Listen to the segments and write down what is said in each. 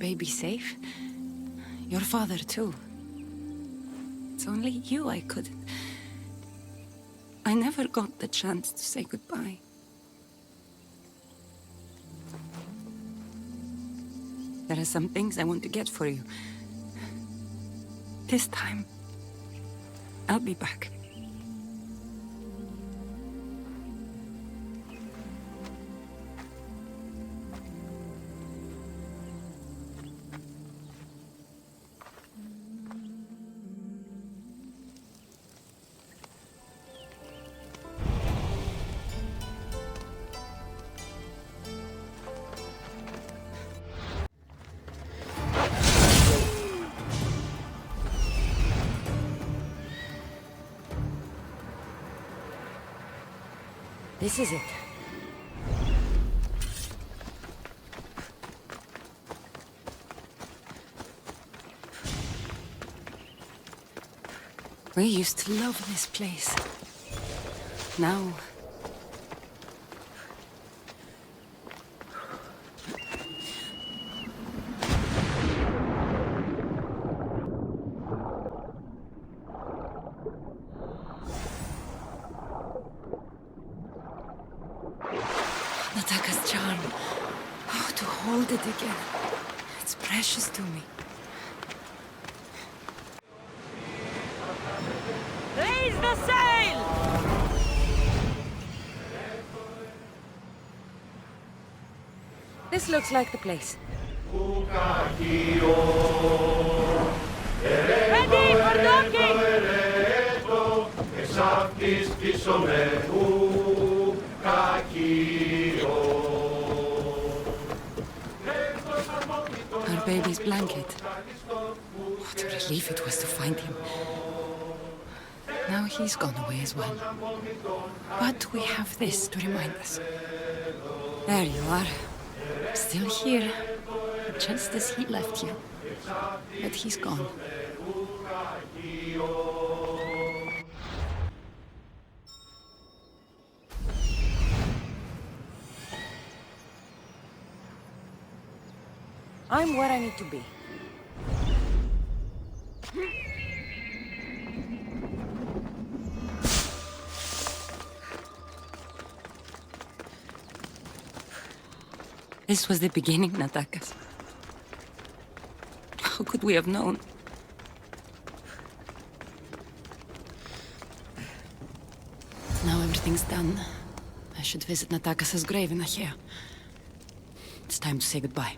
baby safe? Your father, too. It's only you I couldn't. I never got the chance to say goodbye. There are some things I want to get for you. This time, I'll be back. This is it. We used to love this place. Now... Nataka's charm. Oh, to hold it again. It's precious to me. Raise the sail! This looks like the place. Ready for docking! Our baby's blanket. What a relief it was to find him. Now he's gone away as well. But we have this to remind us. There you are. Still here. Just as he left you. But he's gone. I'm where I need to be. This was the beginning, Natakas. How could we have known? Now everything's done. I should visit Natakas's grave in Achaea. It's time to say goodbye.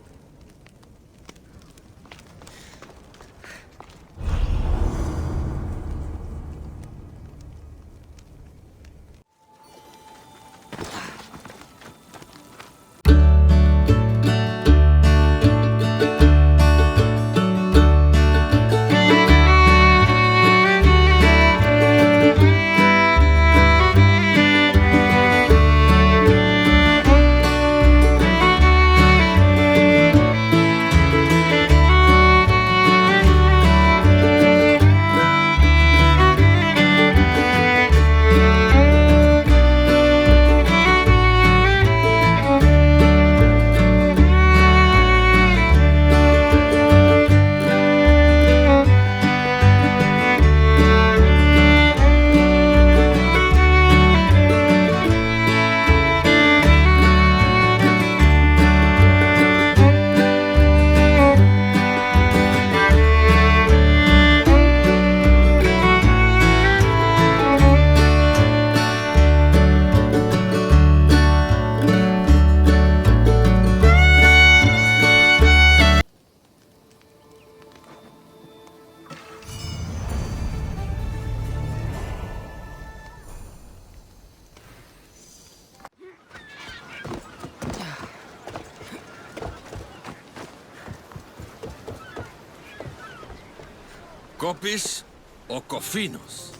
Copies or cofinos?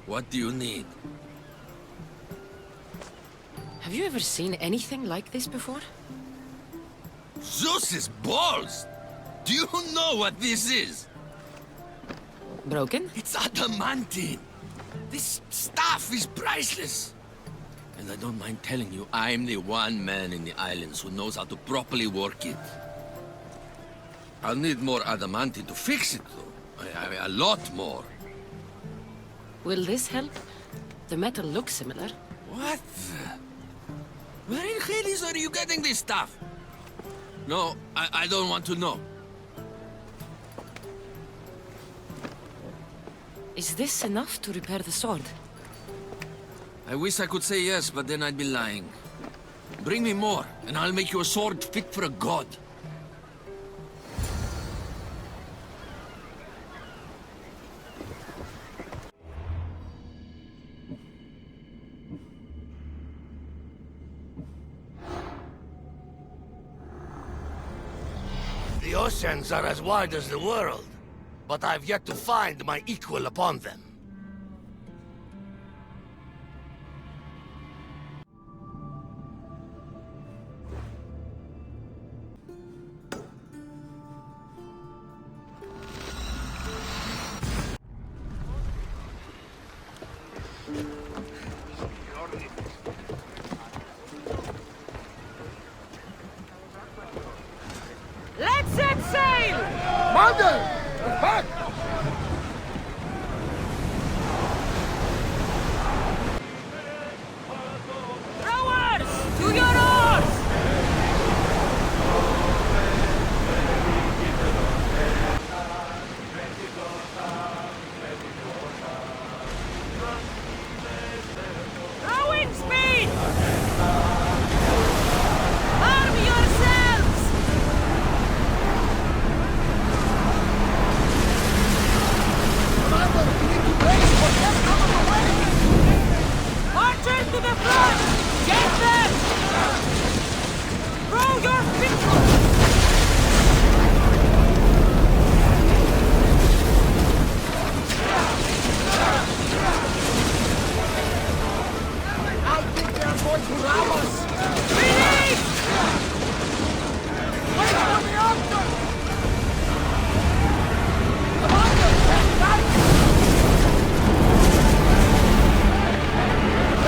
What do you need? Have you ever seen anything like this before? Zeus's balls! Do you know what this is? Broken? It's adamantine! This stuff is priceless! And I don't mind telling you, I'm the one man in the islands who knows how to properly work it. I'll need more adamantine to fix it, though. A lot more. Will this help? The metal looks similar. What the... Where in Hades are you getting this stuff? No, I don't want to know. Is this enough to repair the sword? I wish I could say yes, but then I'd be lying. Bring me more, and I'll make you a sword fit for a god. The oceans are as wide as the world, but I've yet to find my equal upon them. Let's set sail! Mother! Back! Rowers! To your oars! Rowing speed! Arm yourselves! Archers to the front! Get them! Row your feet! I think they're going to rob us! Release! Wait for the answer!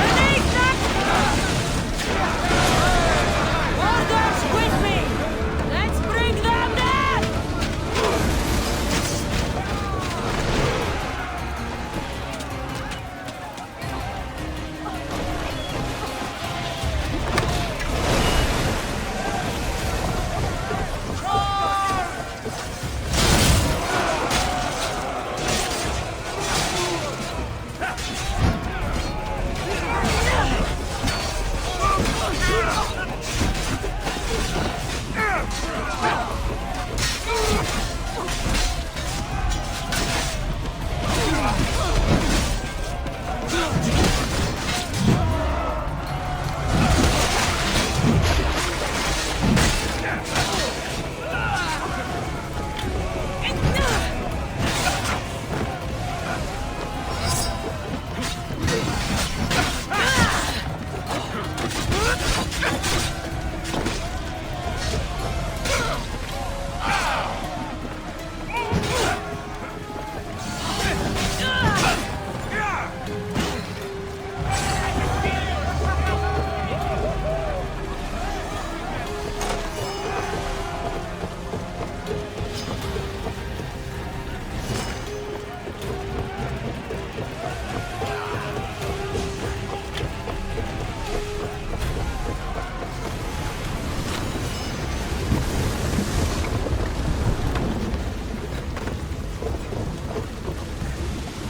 Release them! Orders quickly! Let's bring them down!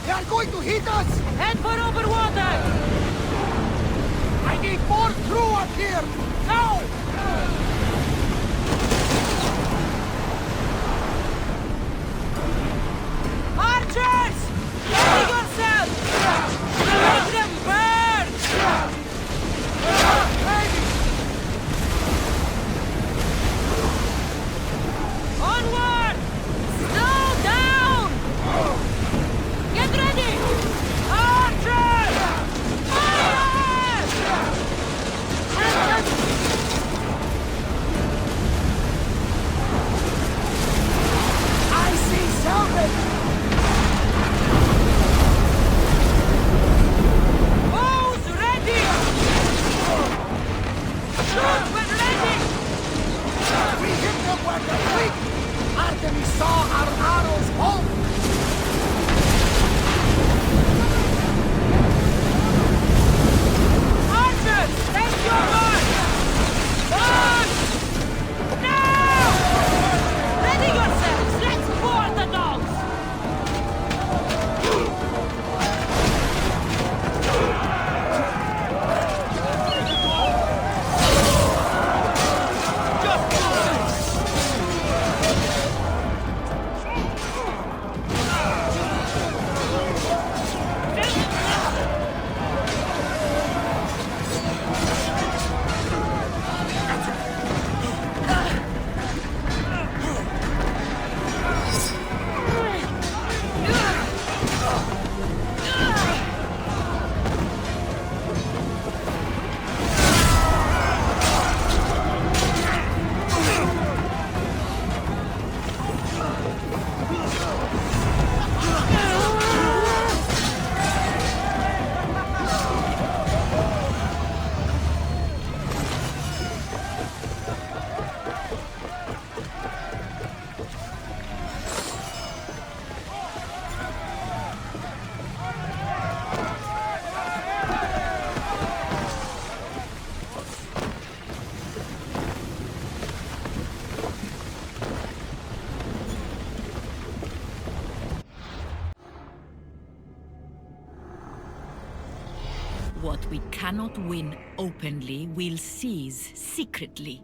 They are going to hit us! Head for open water! I need more crew up here! Now! Archers! Ready yourself! Make them burn! Onward! Slow down! Get ready! Archers! Fire! What we cannot win openly, we'll seize secretly.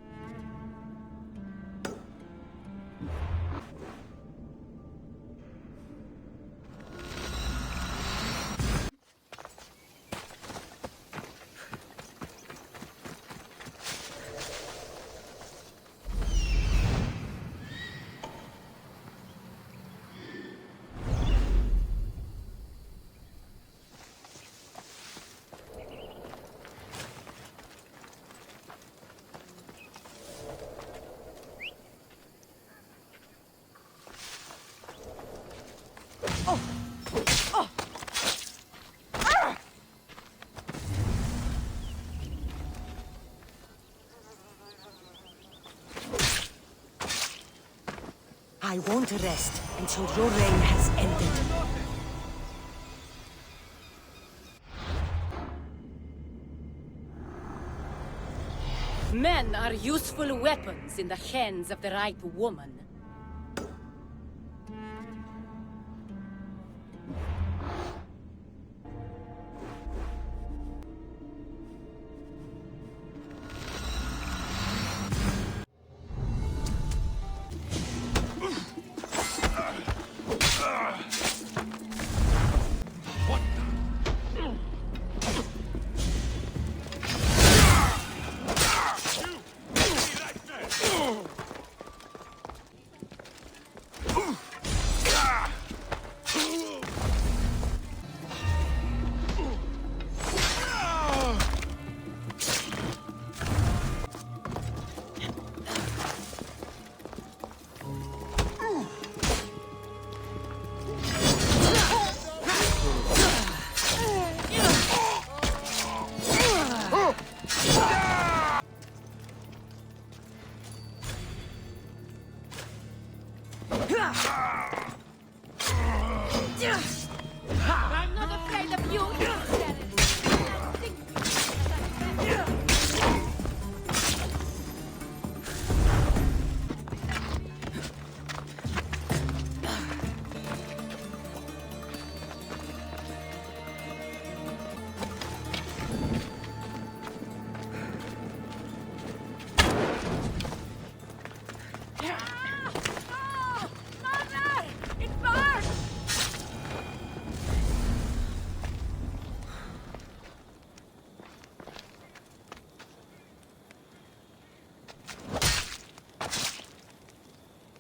I won't rest until your reign has ended. Men are useful weapons in the hands of the right woman. I'm not afraid of you.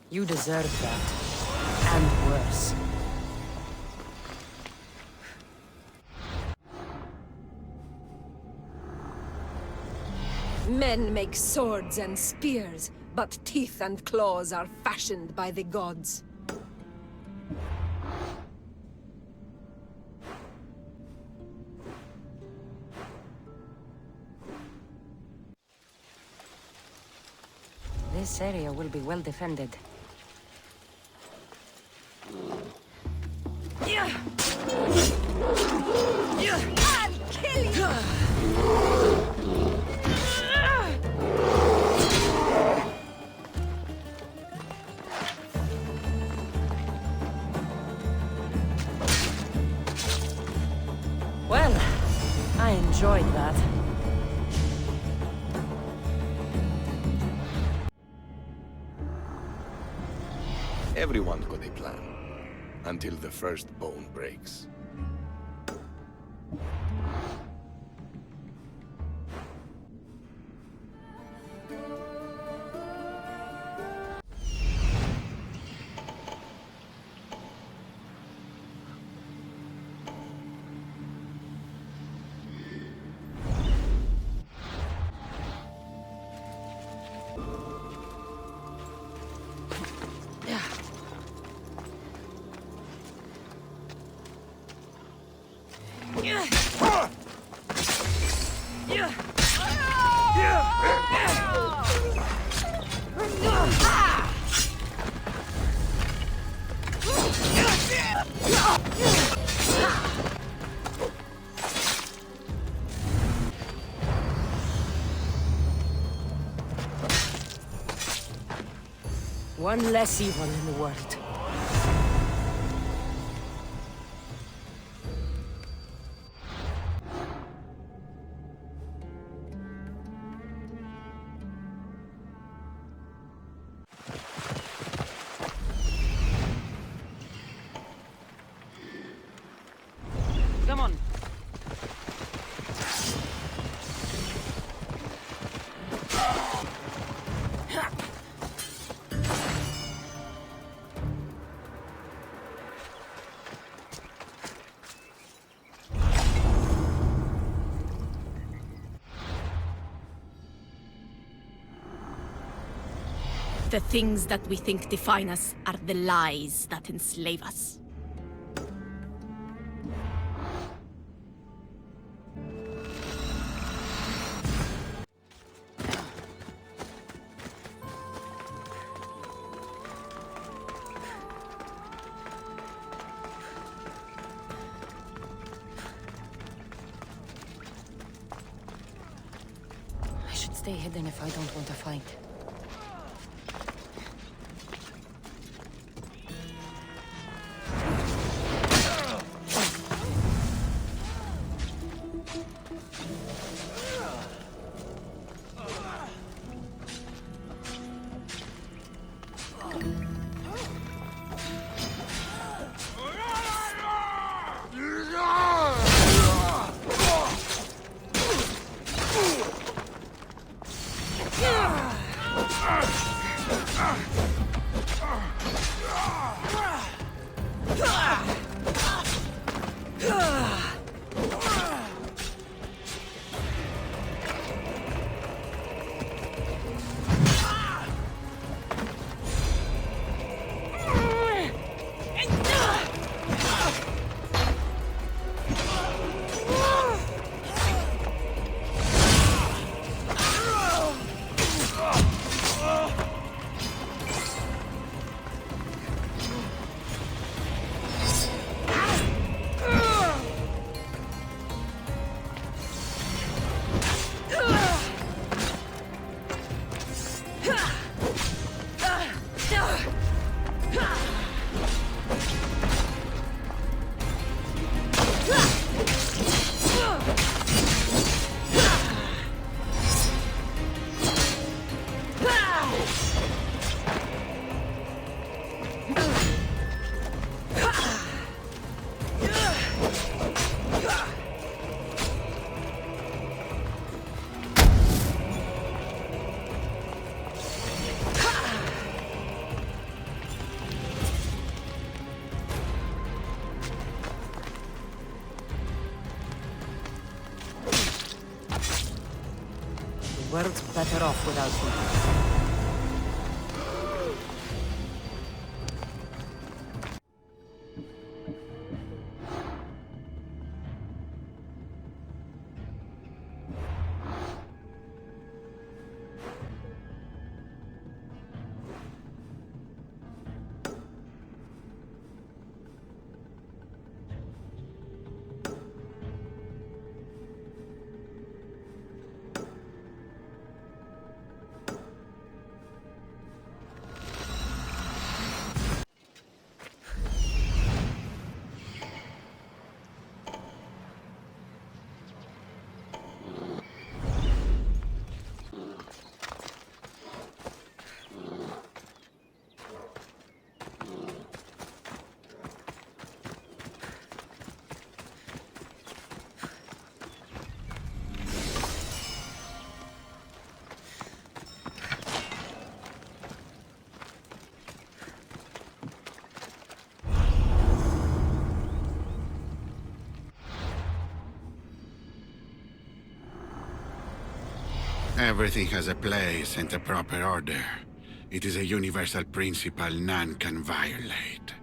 You deserve that. And worse. Men make swords and spears, but teeth and claws are fashioned by the gods. This area will be well defended. I'll kill you! Well, I enjoyed that. Everyone's got a plan, until the first bone breaks. One less evil in the world. The things that we think define us are the lies that enslave us. I should stay hidden if I don't want to fight. The world's better off without me. Everything has a place and a proper order. It is a universal principle none can violate.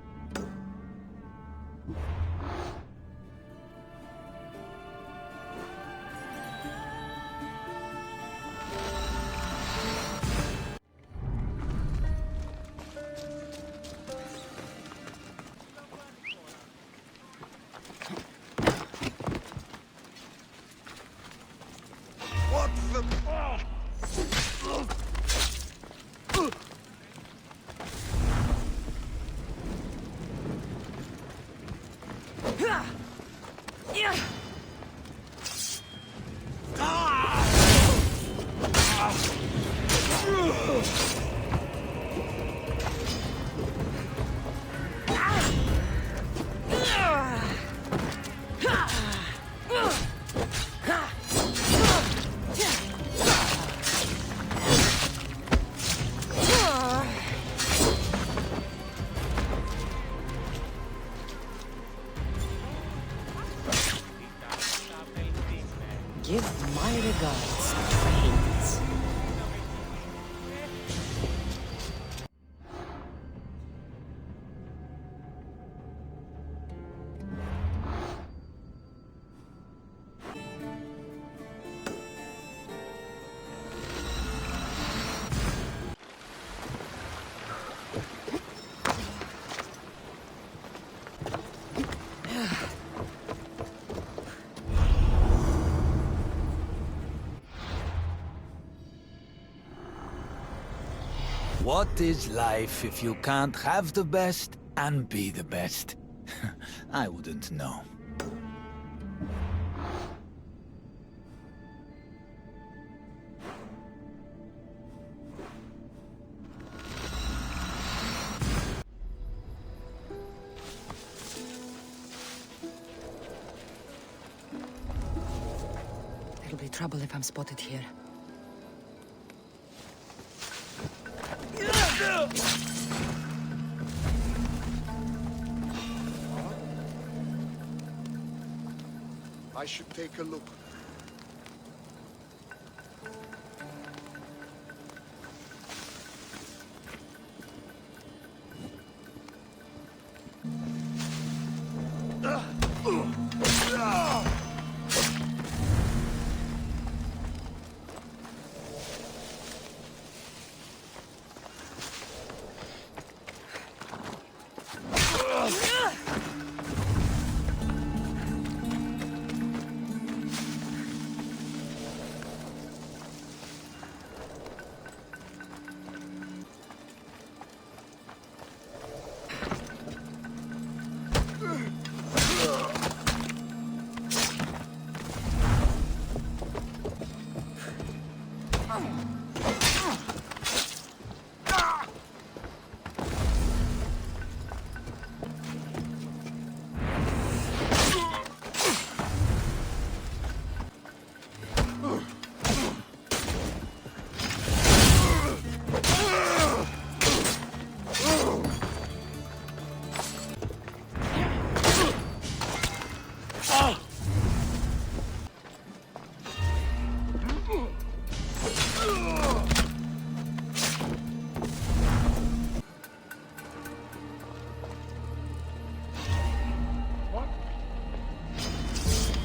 Give my regards to Hades. What is life if you can't have the best and be the best? I wouldn't know. There'll be trouble if I'm spotted here. I should take a look.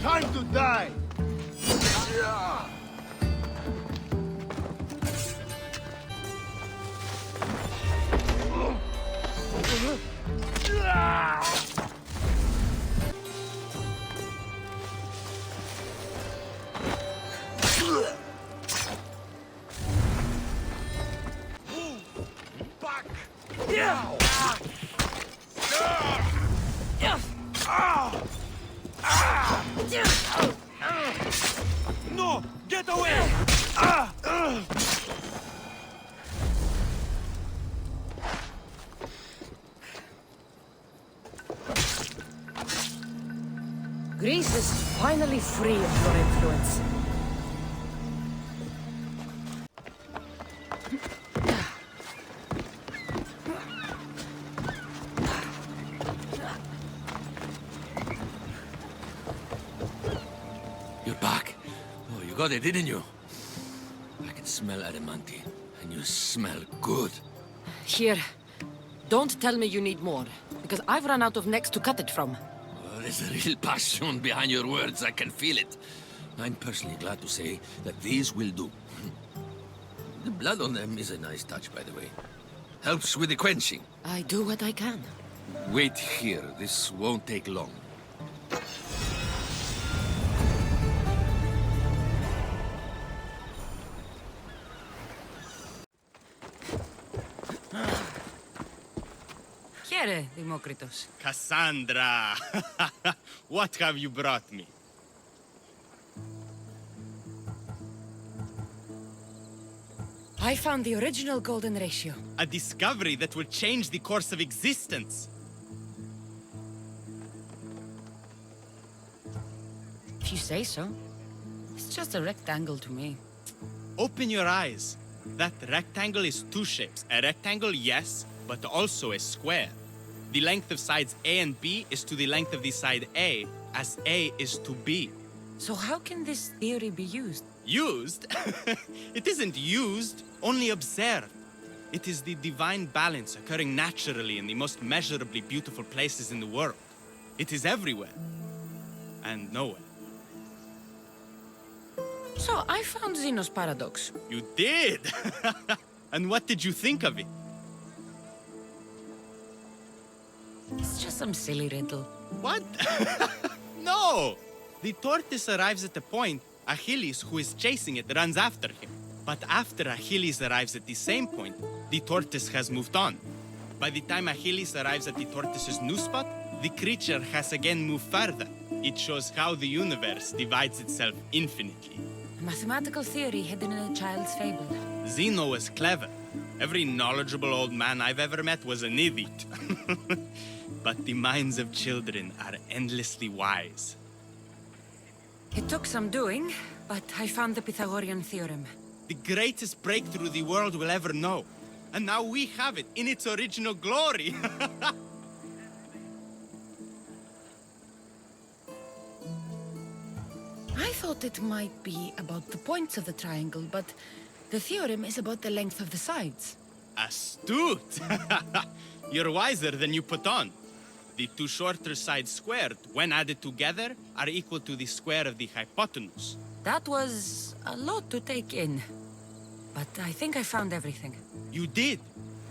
Time to die! Back! No! Get away! Greece is finally free of your influence. You're back. Oh, you got it, didn't you? I can smell adamantine, and you smell good. Here. Don't tell me you need more, because I've run out of necks to cut it from. Oh, there's a real passion behind your words. I can feel it. I'm personally glad to say that these will do. The blood on them is a nice touch, by the way. Helps with the quenching. I do what I can. Wait here. This won't take long. Here, Demokritos. Cassandra! What have you brought me? I found the original golden ratio. A discovery that will change the course of existence. If you say so. It's just a rectangle to me. Open your eyes. That rectangle is two shapes. A rectangle, yes, but also a square. The length of sides A and B is to the length of the side A, as A is to B. So how can this theory be used? Used? It isn't used, only observed. It is the divine balance occurring naturally in the most measurably beautiful places in the world. It is everywhere. And nowhere. So I found Zeno's paradox. You did? And what did you think of it? It's just some silly riddle. What? No! The tortoise arrives at a point, Achilles, who is chasing it, runs after him. But after Achilles arrives at the same point, the tortoise has moved on. By the time Achilles arrives at the tortoise's new spot, the creature has again moved further. It shows how the universe divides itself infinitely. A mathematical theory hidden in a child's fable. Zeno was clever. Every knowledgeable old man I've ever met was an idiot. But the minds of children are endlessly wise. It took some doing, but I found the Pythagorean theorem. The greatest breakthrough the world will ever know. And now we have it in its original glory. I thought it might be about the points of the triangle, but the theorem is about the length of the sides. Astute! You're wiser than you put on. The two shorter sides squared, when added together, are equal to the square of the hypotenuse. That was a lot to take in. But I think I found everything. You did.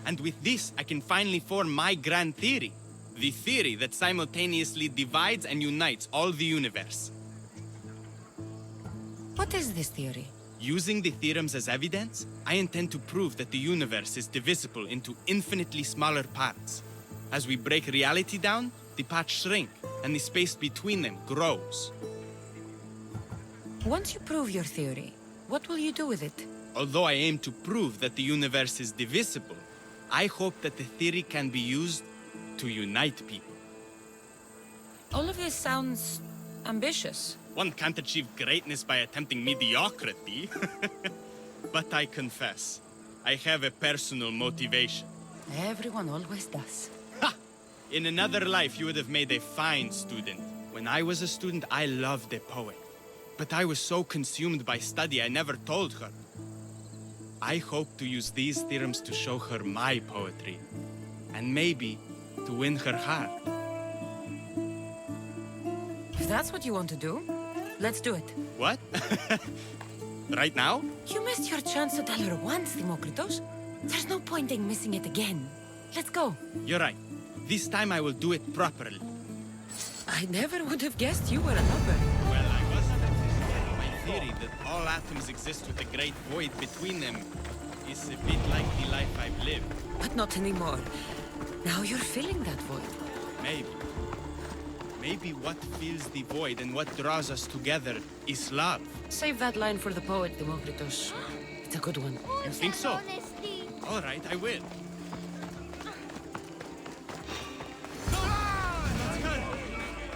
And with this, I can finally form my grand theory. The theory that simultaneously divides and unites all the universe. What is this theory? Using the theorems as evidence, I intend to prove that the universe is divisible into infinitely smaller parts. As we break reality down, the parts shrink, and the space between them grows. Once you prove your theory, what will you do with it? Although I aim to prove that the universe is divisible, I hope that the theory can be used to unite people. All of this sounds ambitious. One can't achieve greatness by attempting mediocrity. But I confess, I have a personal motivation. Everyone always does. Ha! In another life, you would have made a fine student. When I was a student, I loved a poet. But I was so consumed by study, I never told her. I hope to use these theorems to show her my poetry. And maybe to win her heart. If that's what you want to do, let's do it. What? Right now? You missed your chance to tell her once, Demokritos. There's no point in missing it again. Let's go. You're right. This time I will do it properly. I never would have guessed you were a lover. Well, I wasn't. My theory that all atoms exist with a great void between them is a bit like the life I've lived. But not anymore. Now you're filling that void. Maybe. Maybe what fills the void and what draws us together is love. Save that line for the poet, Demokritos. It's a good one. You think so? All right, I will. Let's go!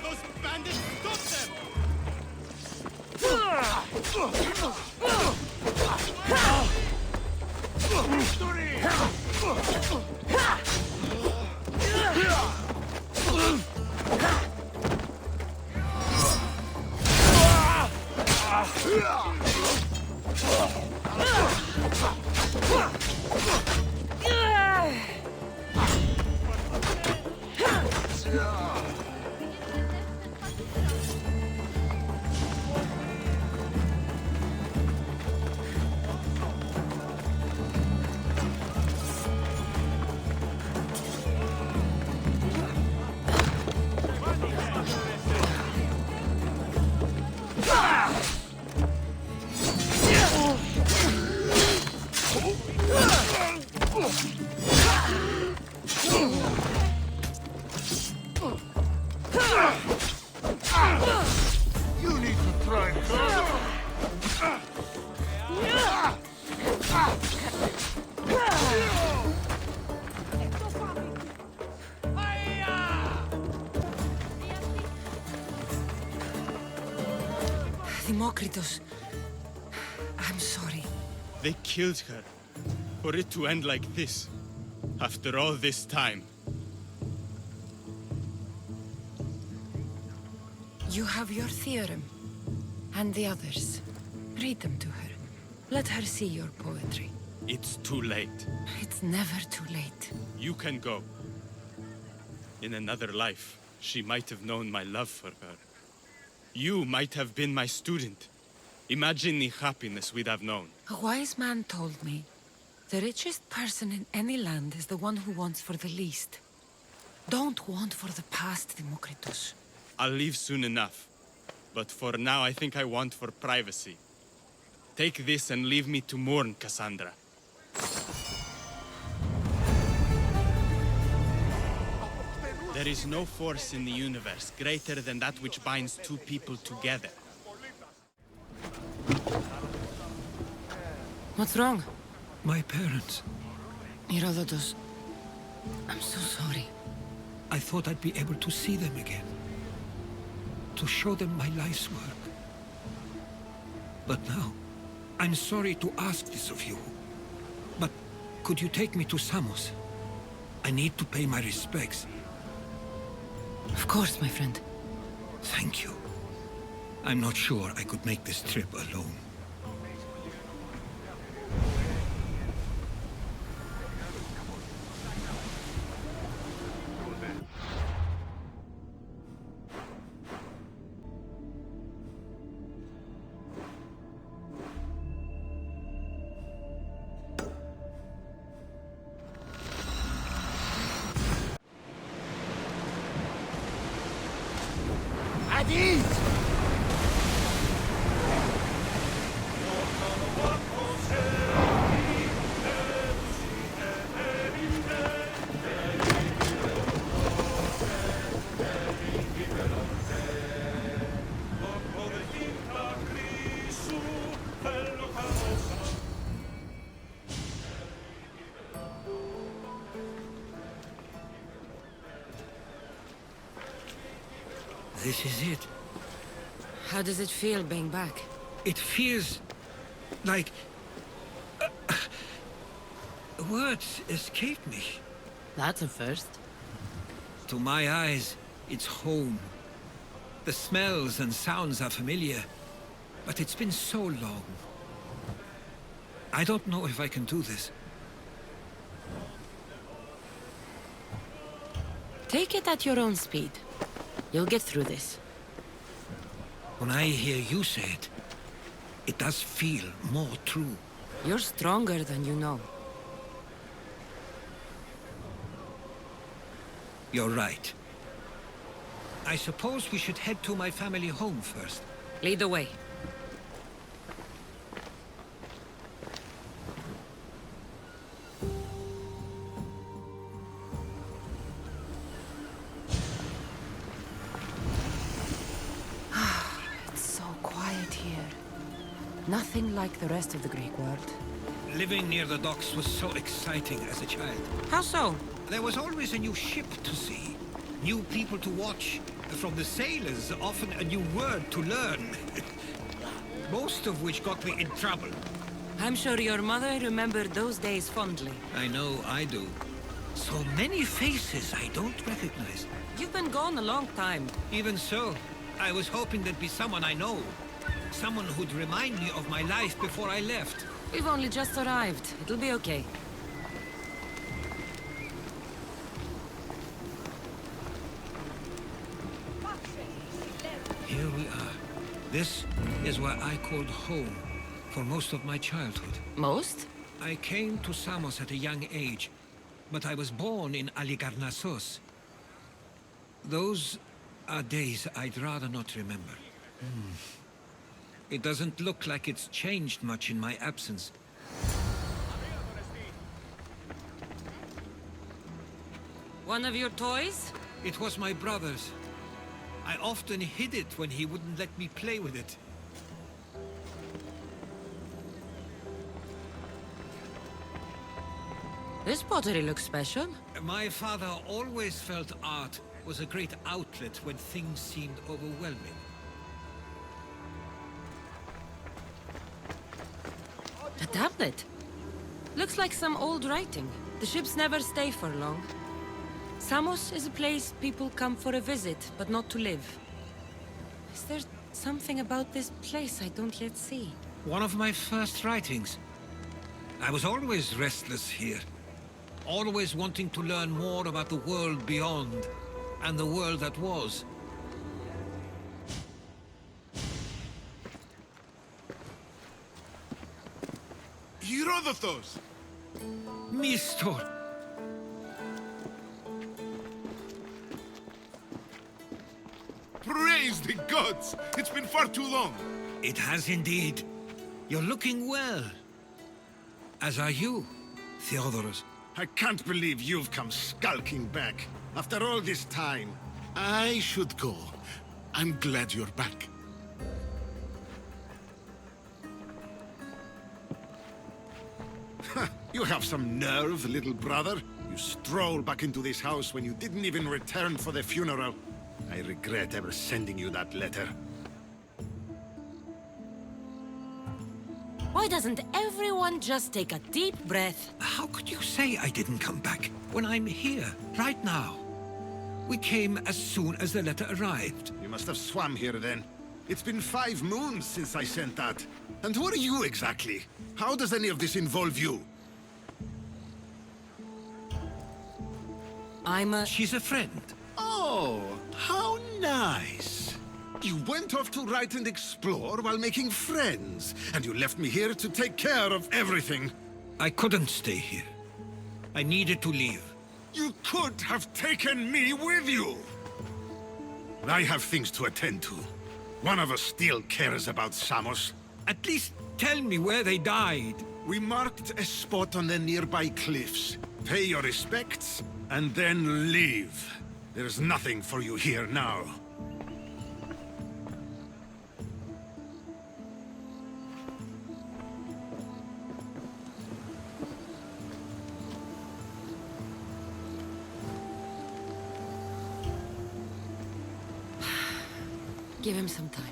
Those bandits, stop them! Demokritos, I'm sorry. They killed her. For it to end like this. After all this time. You have your theorem. And the others. Read them to her. Let her see your poetry. It's too late. It's never too late. You can go. In another life, she might have known my love for her. You might have been my student. Imagine the happiness we'd have known. A wise man told me, the richest person in any land is the one who wants for the least. Don't want for the past, Demokritos. I'll leave soon enough. But for now, I think I want for privacy. Take this and leave me to mourn, Cassandra. There is no force in the universe greater than that which binds two people together. What's wrong? My parents. Herodotus, I'm so sorry. I thought I'd be able to see them again. To show them my life's work. But now, I'm sorry to ask this of you. But could you take me to Samos? I need to pay my respects. Of course, my friend. Thank you. I'm not sure I could make this trip alone. This is it. How does it feel being back? It feels like... words escape me. That's a first. To my eyes, it's home. The smells and sounds are familiar, but it's been so long. I don't know if I can do this. Take it at your own speed. You'll get through this. When I hear you say it, it does feel more true. You're stronger than you know. You're right. I suppose we should head to my family home first. Lead the way. Nothing like the rest of the Greek world. Living near the docks was so exciting as a child. How so? There was always a new ship to see, new people to watch, from the sailors, often a new word to learn. Most of which got me in trouble. I'm sure your mother remembered those days fondly. I know I do. So many faces I don't recognize. You've been gone a long time. Even so, I was hoping there'd be someone I know. Someone who'd remind me of my life before I left. We've only just arrived. It'll be okay. Here we are. This is where I called home for most of my childhood. Most? I came to Samos at a young age, but I was born in Aligarnassos. Those are days I'd rather not remember. It doesn't look like it's changed much in my absence. One of your toys? It was my brother's. I often hid it when he wouldn't let me play with it. This pottery looks special. My father always felt art was a great outlet when things seemed overwhelming. A tablet? Looks like some old writing. The ships never stay for long. Samos is a place people come for a visit, but not to live. Is there something about this place I don't yet see? One of my first writings. I was always restless here. Always wanting to learn more about the world beyond, and the world that was. Herodotus! Mistor! Praise the gods! It's been far too long! It has indeed. You're looking well. As are you, Theodorus. I can't believe you've come skulking back. After all this time, I should go. I'm glad you're back. You have some nerve, little brother. You stroll back into this house when you didn't even return for the funeral. I regret ever sending you that letter. Why doesn't everyone just take a deep breath? How could you say I didn't come back when I'm here, right now? We came as soon as the letter arrived. You must have swam here then. It's been 5 moons since I sent that. And who are you exactly? How does any of this involve you? She's a friend. Oh, how nice. You went off to write and explore while making friends, and you left me here to take care of everything. I couldn't stay here. I needed to leave. You could have taken me with you! I have things to attend to. One of us still cares about Samos. At least tell me where they died. We marked a spot on the nearby cliffs. Pay your respects, and then leave. There's nothing for you here now. Give him some time.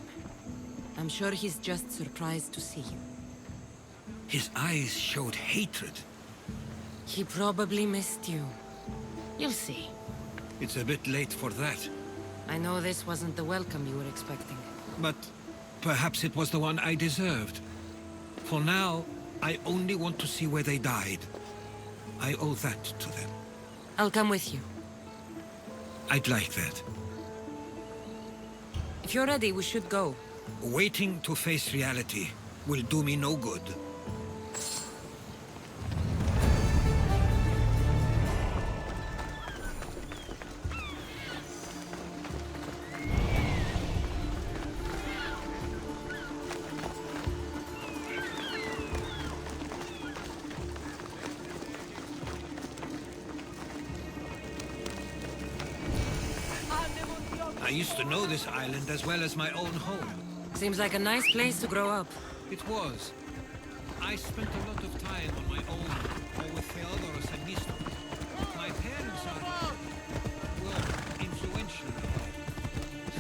I'm sure he's just surprised to see you. His eyes showed hatred. He probably missed you. You'll see. It's a bit late for that. I know this wasn't the welcome you were expecting. But perhaps it was the one I deserved. For now, I only want to see where they died. I owe that to them. I'll come with you. I'd like that. If you're ready, we should go. Waiting to face reality will do me no good. I used to know this island as well as my own home. Seems like a nice place to grow up. It was. I spent a lot of time on my own, or with Theodoros and Misto. My parents were influential,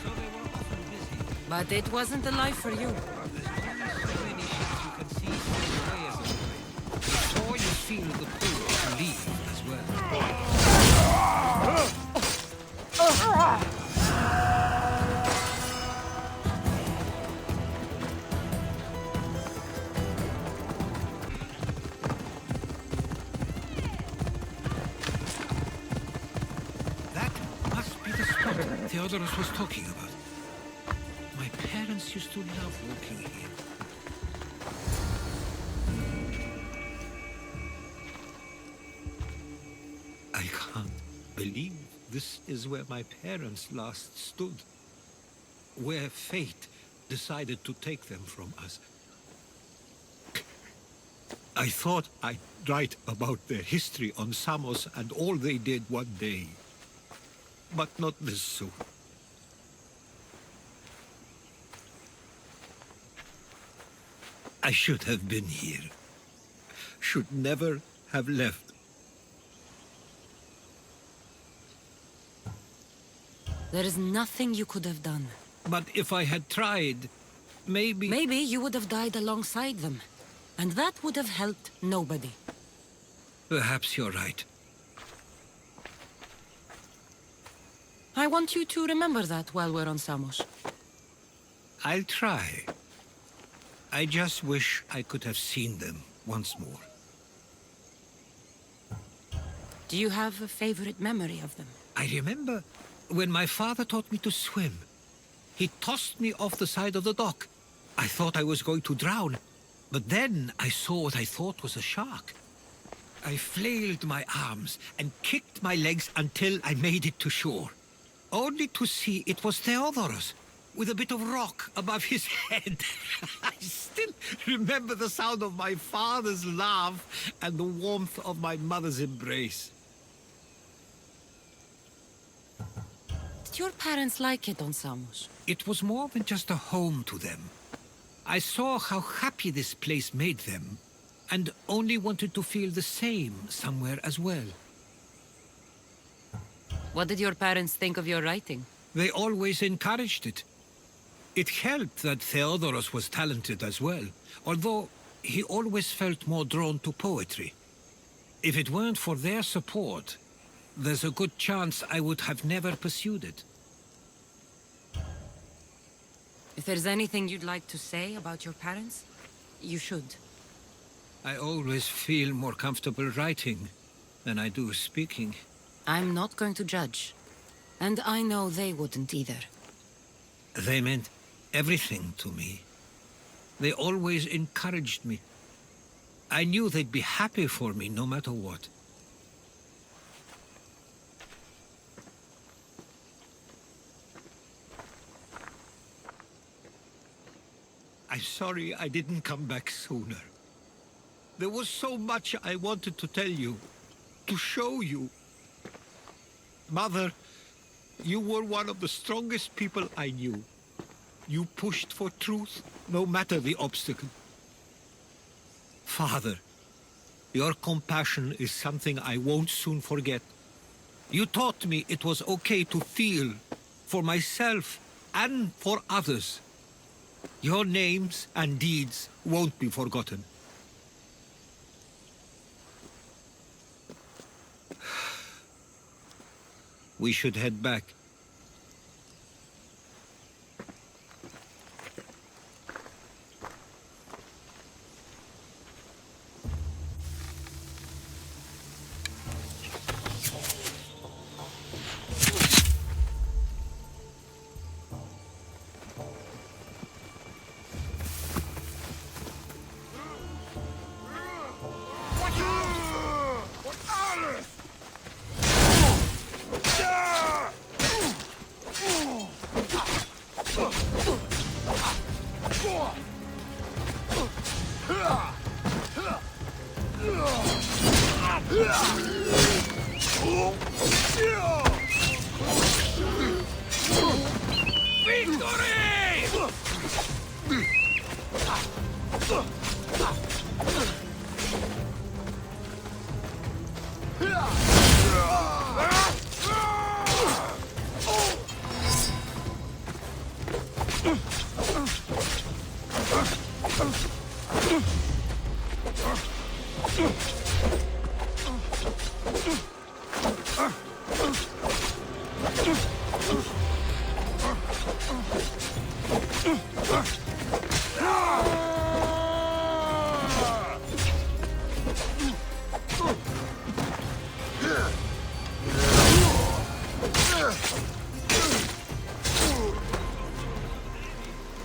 so they were often busy. But it wasn't the life for you. There's only so many ships you can see sail away as a boy. Before you feel the pull to leave as well. Theodoros was talking about. My parents used to love walking here. I can't believe this is where my parents last stood. Where fate decided to take them from us. I thought I'd write about their history on Samos and all they did one day. But not this soon. I should have been here. Should never have left. There is nothing you could have done. But if I had tried, maybe... Maybe you would have died alongside them. And that would have helped nobody. Perhaps you're right. I want you to remember that while we're on Samos. I'll try. I just wish I could have seen them once more. Do you have a favorite memory of them? I remember when my father taught me to swim. He tossed me off the side of the dock. I thought I was going to drown, but then I saw what I thought was a shark. I flailed my arms and kicked my legs until I made it to shore. Only to see it was Theodoros, with a bit of rock above his head. I still remember the sound of my father's laugh and the warmth of my mother's embrace. Did your parents like it on Samos? It was more than just a home to them. I saw how happy this place made them, and only wanted to feel the same somewhere as well. What did your parents think of your writing? They always encouraged it. It helped that Theodoros was talented as well, although he always felt more drawn to poetry. If it weren't for their support, there's a good chance I would have never pursued it. If there's anything you'd like to say about your parents, you should. I always feel more comfortable writing than I do speaking. I'm not going to judge. And I know they wouldn't either. They meant everything to me. They always encouraged me. I knew they'd be happy for me no matter what. I'm sorry I didn't come back sooner. There was so much I wanted to tell you, to show you. Mother, you were one of the strongest people I knew. You pushed for truth, no matter the obstacle. Father, your compassion is something I won't soon forget. You taught me it was okay to feel, for myself and for others. Your names and deeds won't be forgotten. We should head back.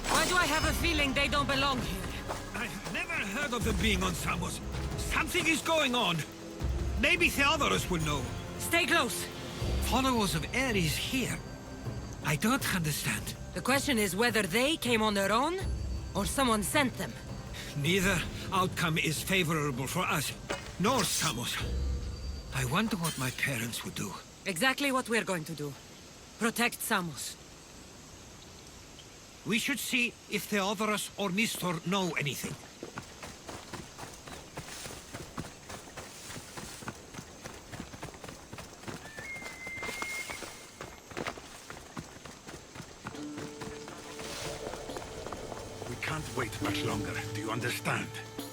Why do I have a feeling they don't belong here? I've never heard of them being on Samos. Something is going on. Maybe Theodoros will know. Stay close. Followers of Ares here? I don't understand. The question is whether they came on their own, or someone sent them. Neither outcome is favorable for us, nor Samos. I wonder what my parents would do. Exactly what we're going to do. Protect Samos. We should see if Theodoros or Nestor know anything. We can't wait much longer, do you understand?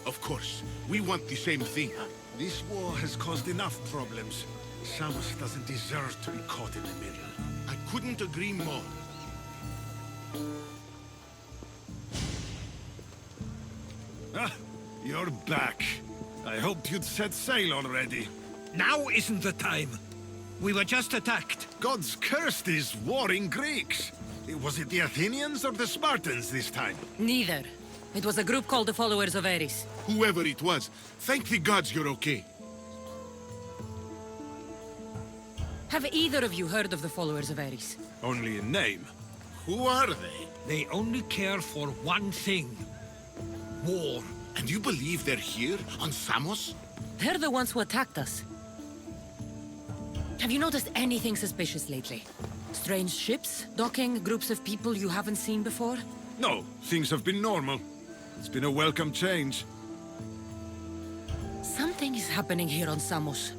Of course. We want the same thing. This war has caused enough problems. Samos doesn't deserve to be caught in the middle. I couldn't agree more. Ah, you're back. I hoped you'd set sail already. Now isn't the time. We were just attacked. God's cursed these warring Greeks. Was it the Athenians or the Spartans this time? Neither. It was a group called the Followers of Ares. Whoever it was, thank the gods you're okay. Have either of you heard of the Followers of Ares? Only in name. Who are they? They only care for one thing. War. And you believe they're here, on Samos? They're the ones who attacked us. Have you noticed anything suspicious lately? Strange ships, docking, groups of people you haven't seen before? No, things have been normal. It's been a welcome change. Something is happening here on Samos.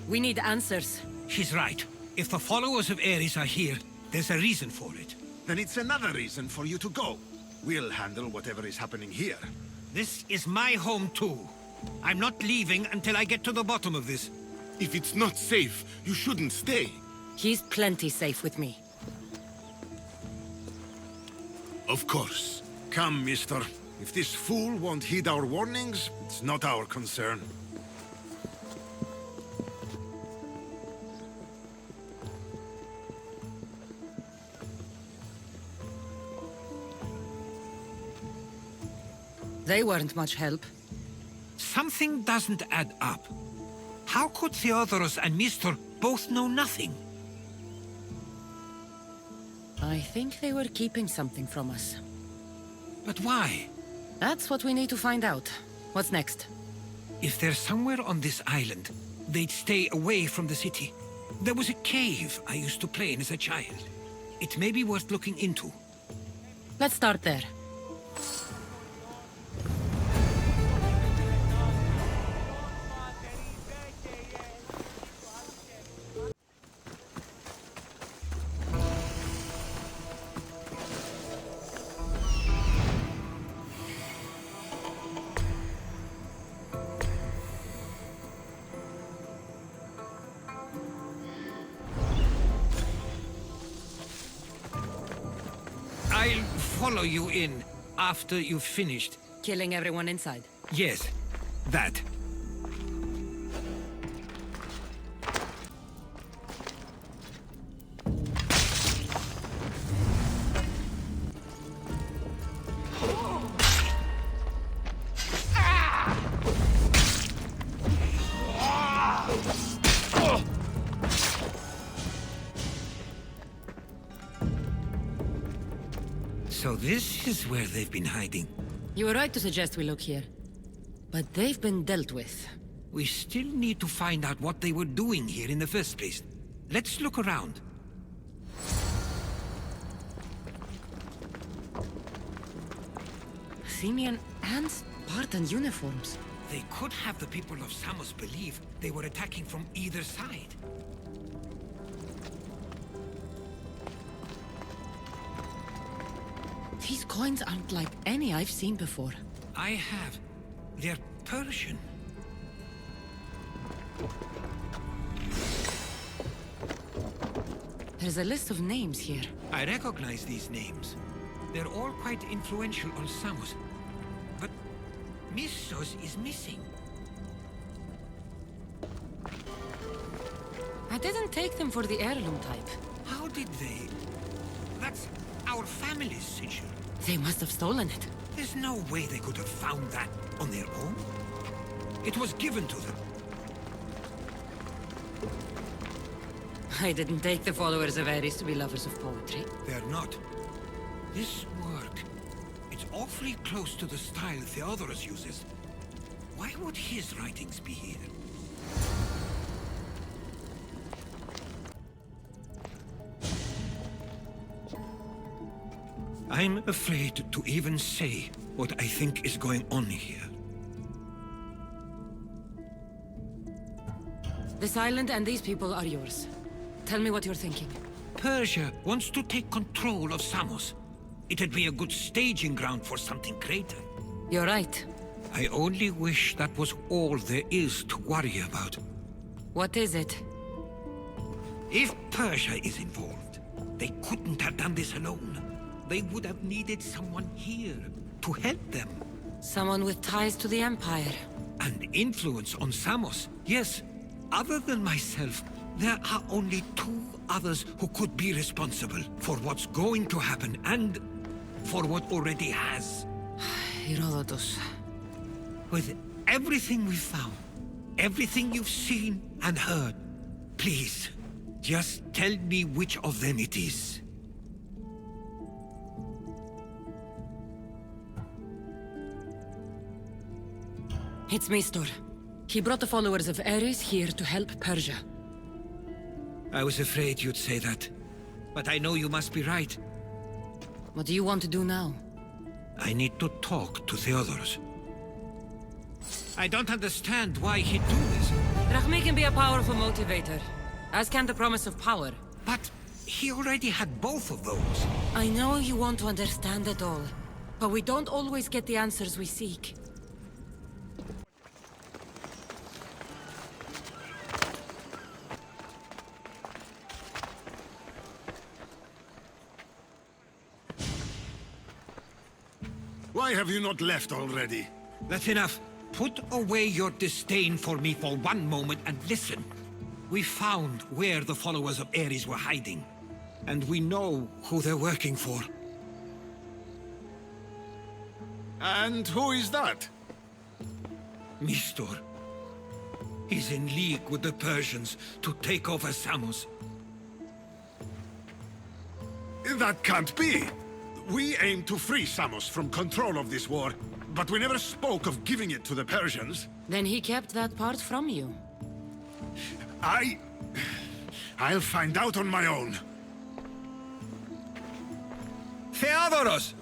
We need answers. She's right. If the followers of Ares are here, there's a reason for it. Then it's another reason for you to go. We'll handle whatever is happening here. This is my home too. I'm not leaving until I get to the bottom of this. If it's not safe, you shouldn't stay. He's plenty safe with me. Of course. Come, mister. If this fool won't heed our warnings, it's not our concern. They weren't much help. Something doesn't add up. How could Theodoros and Mistor both know nothing? I think they were keeping something from us. But why? That's what we need to find out. What's next? If they're somewhere on this island, they'd stay away from the city. There was a cave I used to play in as a child. It may be worth looking into. Let's start there. I'll follow you in after you've finished. Killing everyone inside. Yes, that. So this is where they've been hiding. You were right to suggest we look here. But they've been dealt with. We still need to find out what they were doing here in the first place. Let's look around. Athenian and Spartan uniforms. They could have the people of Samos believe they were attacking from either side. These coins aren't like any I've seen before. I have. They're Persian. There's a list of names here. I recognize these names. They're all quite influential on Samos. But Missos is missing. I didn't take them for the heirloom type. How did they? That's our family's sigil. They must have stolen it. There's no way they could have found that on their own. It was given to them. I didn't take the followers of Ares to be lovers of poetry. They're not. This work, it's awfully close to the style Theodoros uses. Why would his writings be here? I'm afraid to even say what I think is going on here. This island and these people are yours. Tell me what you're thinking. Persia wants to take control of Samos. It'd be a good staging ground for something greater. You're right. I only wish that was all there is to worry about. What is it? If Persia is involved, they couldn't have done this alone. They would have needed someone here to help them. Someone with ties to the Empire. And influence on Samos. Yes, other than myself, there are only two others who could be responsible for what's going to happen and for what already has. Herodotus. With everything we've found, everything you've seen and heard, please, just tell me which of them it is. It's Mistor. He brought the followers of Ares here to help Persia. I was afraid you'd say that. but I know you must be right. What do you want to do now? I need to talk to Theodorus. I don't understand why he'd do this. Drachmi can be a powerful motivator, as can the promise of power. But he already had both of those. I know you want to understand it all, but we don't always get the answers we seek. Why have you not left already? That's enough. Put away your disdain for me for one moment and listen. We found where the followers of Ares were hiding, and we know who they're working for. And who is that? Mistor. He's in league with the Persians to take over Samos. That can't be! We aim to free Samos from control of this war, but we never spoke of giving it to the Persians. Then he kept that part from you. I'll find out on my own. Theodoros!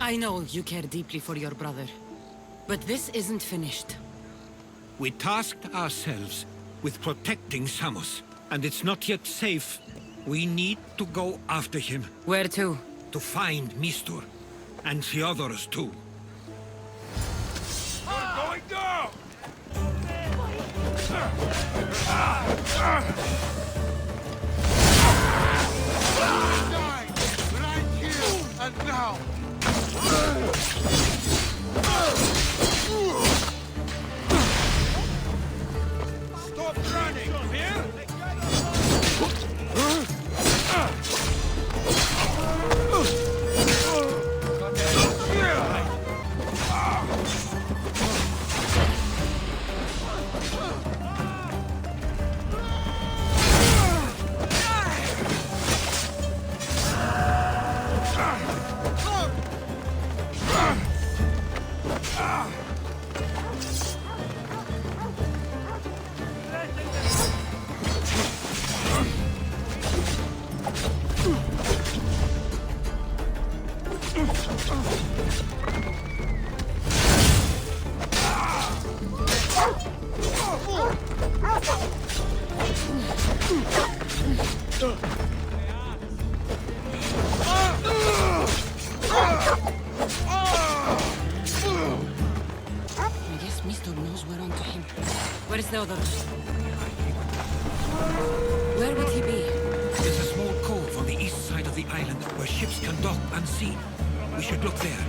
I know you care deeply for your brother, but this isn't finished. We tasked ourselves with protecting Samos, and it's not yet safe. We need to go after him. Where to? To find Mistor, and Theodorus too. We're going down! Right here and now! Stop running! Here? I guess Mistor knows we're onto him. Where is Theodorus? Where would he be? There's a small cove on the east side of the island where ships can dock unseen. We should look there.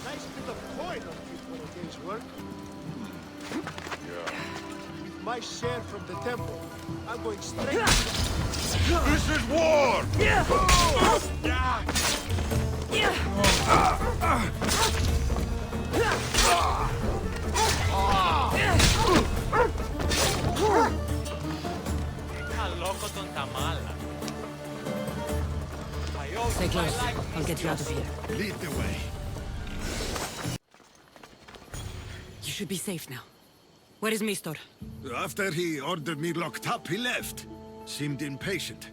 Nice bit of coin on you for a day's work. With my share from the temple, I'm going straight to This is war! Stay close. I'll get you out of here. Lead the way. You should be safe now. Where is Mistor? After he ordered me locked up, he left. Seemed impatient.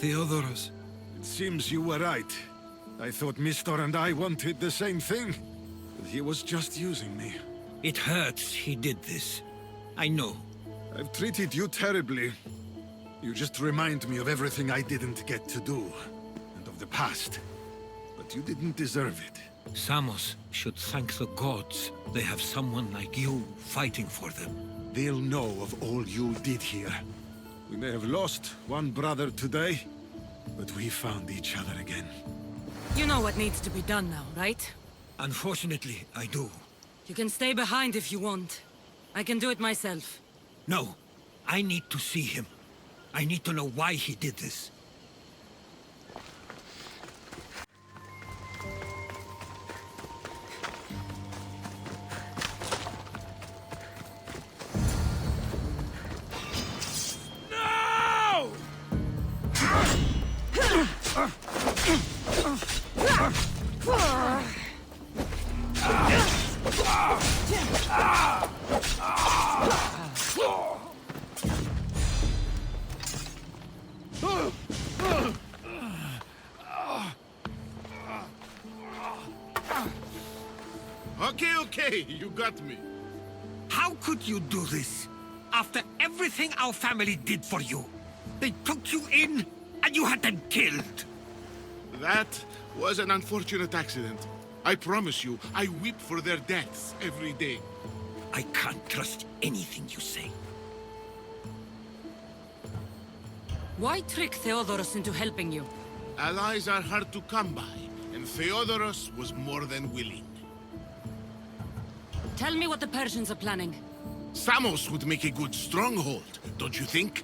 Theodorus. It seems you were right. I thought Mistor and I wanted the same thing. But he was just using me. It hurts he did this. I know. I've treated you terribly. You just remind me of everything I didn't get to do. And of the past. but you didn't deserve it. Samos should thank the gods. They have someone like you fighting for them. They'll know of all you did here. We may have lost one brother today, but we found each other again. You know what needs to be done now, right? Unfortunately, I do. You can stay behind if you want. I can do it myself. No, I need to see him. I need to know why he did this. Okay, you got me. How could you do this? After everything our family did for you. They took you in, and you had them killed. That was an unfortunate accident. I promise you, I weep for their deaths every day. I can't trust anything you say. Why trick Theodorus into helping you? Allies are hard to come by, and Theodorus was more than willing. Tell me what the Persians are planning. Samos would make a good stronghold, don't you think?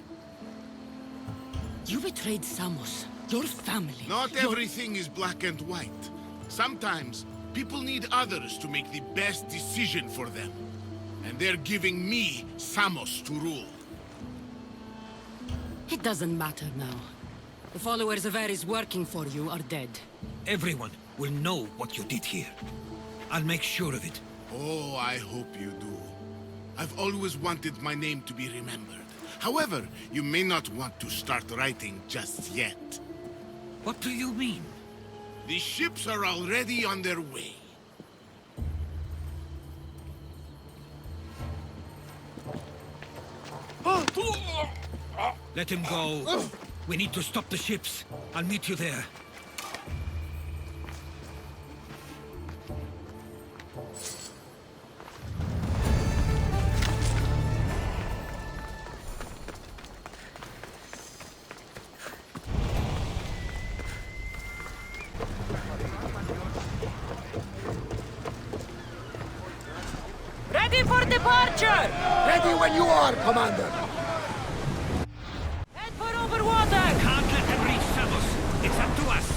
You betrayed Samos, your family. Not everything is black and white. Sometimes, people need others to make the best decision for them. And they're giving me Samos to rule. It doesn't matter now. The followers of Ares working for you are dead. Everyone will know what you did here. I'll make sure of it. Oh, I hope you do. I've always wanted my name to be remembered. However, you may not want to start writing just yet. What do you mean? The ships are already on their way. Let him go. We need to stop the ships. I'll meet you there. Ready for departure! Ready when you are, Commander! Head for over water! Can't let them reach Samos. It's up to us.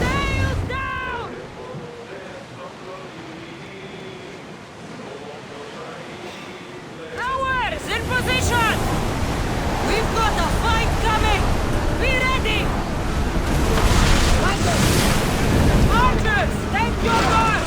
Sails down! Towers in position! We've got a fight coming! Be ready! Archers, take your guard!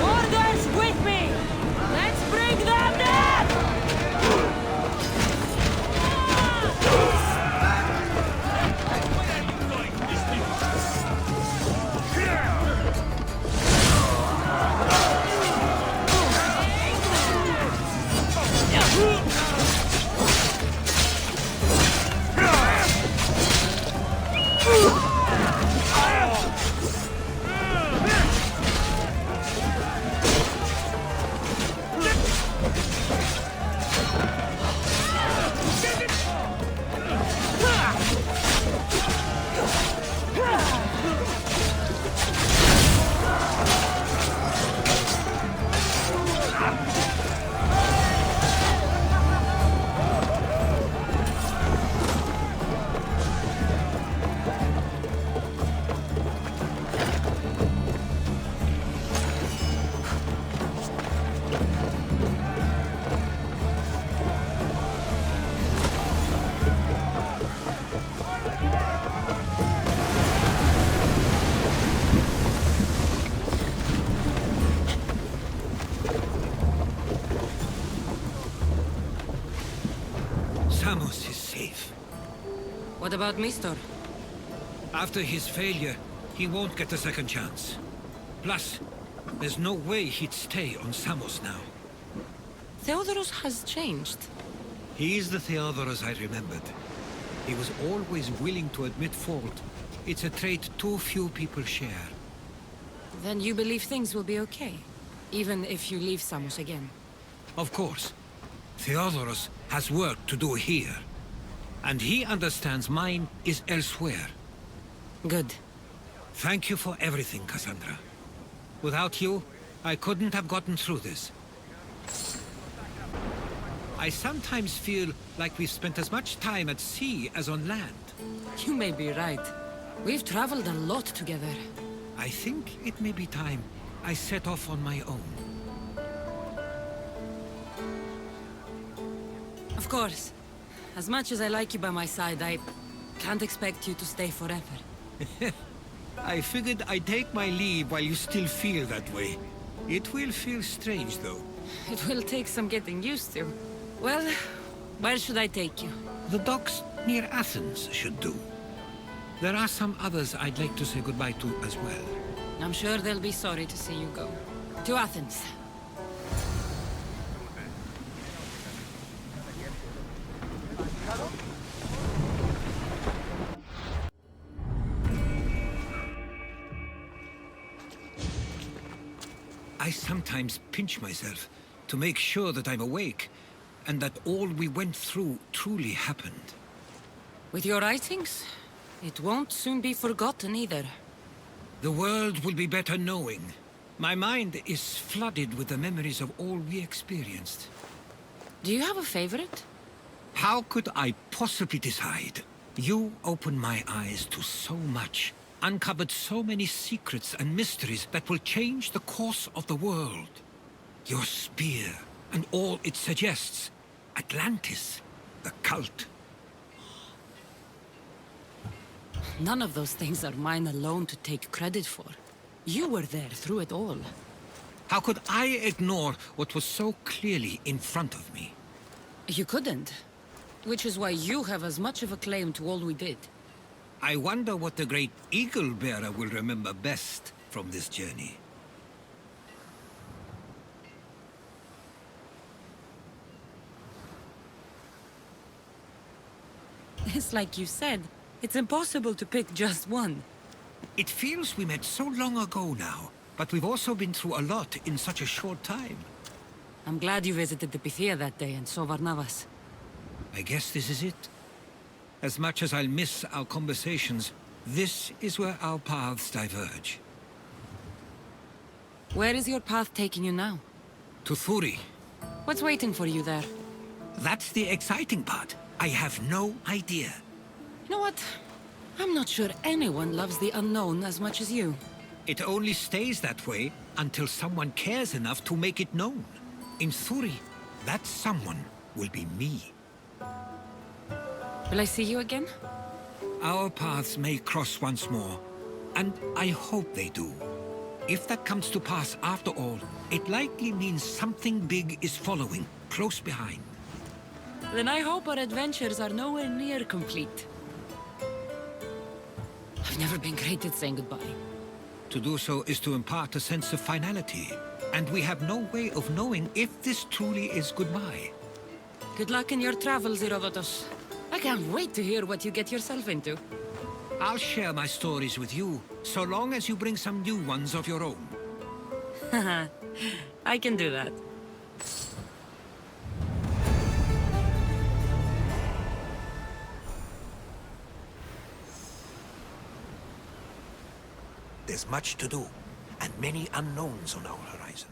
Orders with me! Let's bring them down! Samos is safe. What about Mistor? After his failure, he won't get a second chance. Plus, there's no way he'd stay on Samos now. Theodoros has changed. He is the Theodoros I remembered. He was always willing to admit fault. It's a trait too few people share. Then you believe things will be okay? Even if you leave Samos again? Of course. Theodoros has work to do here. And he understands mine is elsewhere. Good. Thank you for everything, Cassandra. Without you, I couldn't have gotten through this. I sometimes feel like we've spent as much time at sea as on land. You may be right. We've traveled a lot together. I think it may be time I set off on my own. Of course. As much as I like you by my side, I can't expect you to stay forever. I figured I'd take my leave while you still feel that way. It will feel strange, though. It will take some getting used to. Well, where should I take you? The docks near Athens should do. There are some others I'd like to say goodbye to as well. I'm sure they'll be sorry to see you go. To Athens. I sometimes pinch myself to make sure that I'm awake, and that all we went through truly happened. With your writings, it won't soon be forgotten either. The world will be better knowing. My mind is flooded with the memories of all we experienced. Do you have a favorite? How could I possibly decide? You opened my eyes to so much, uncovered so many secrets and mysteries that will change the course of the world. Your spear, and all it suggests. Atlantis, the cult. None of those things are mine alone to take credit for. You were there through it all. How could I ignore what was so clearly in front of me? You couldn't. Which is why you have as much of a claim to all we did. I wonder what the great Eagle Bearer will remember best from this journey. It's like you said, it's impossible to pick just one. It feels we met so long ago now, but we've also been through a lot in such a short time. I'm glad you visited the Pythia that day and saw Varnavas. I guess this is it. As much as I'll miss our conversations, this is where our paths diverge. Where is your path taking you now? To Thuri. What's waiting for you there? That's the exciting part. I have no idea. You know what? I'm not sure anyone loves the unknown as much as you. It only stays that way until someone cares enough to make it known. In Thuri, that someone will be me. Will I see you again? Our paths may cross once more, And I hope they do. If that comes to pass after all, it likely means something big is following, close behind. Then I hope our adventures are nowhere near complete. I've never been great at saying goodbye. To do so is to impart a sense of finality, and we have no way of knowing if this truly is goodbye. Good luck in your travels, Herodotus. I can't wait to hear what you get yourself into. I'll share my stories with you, so long as you bring some new ones of your own. I can do that. There's much to do, and many unknowns on our horizon.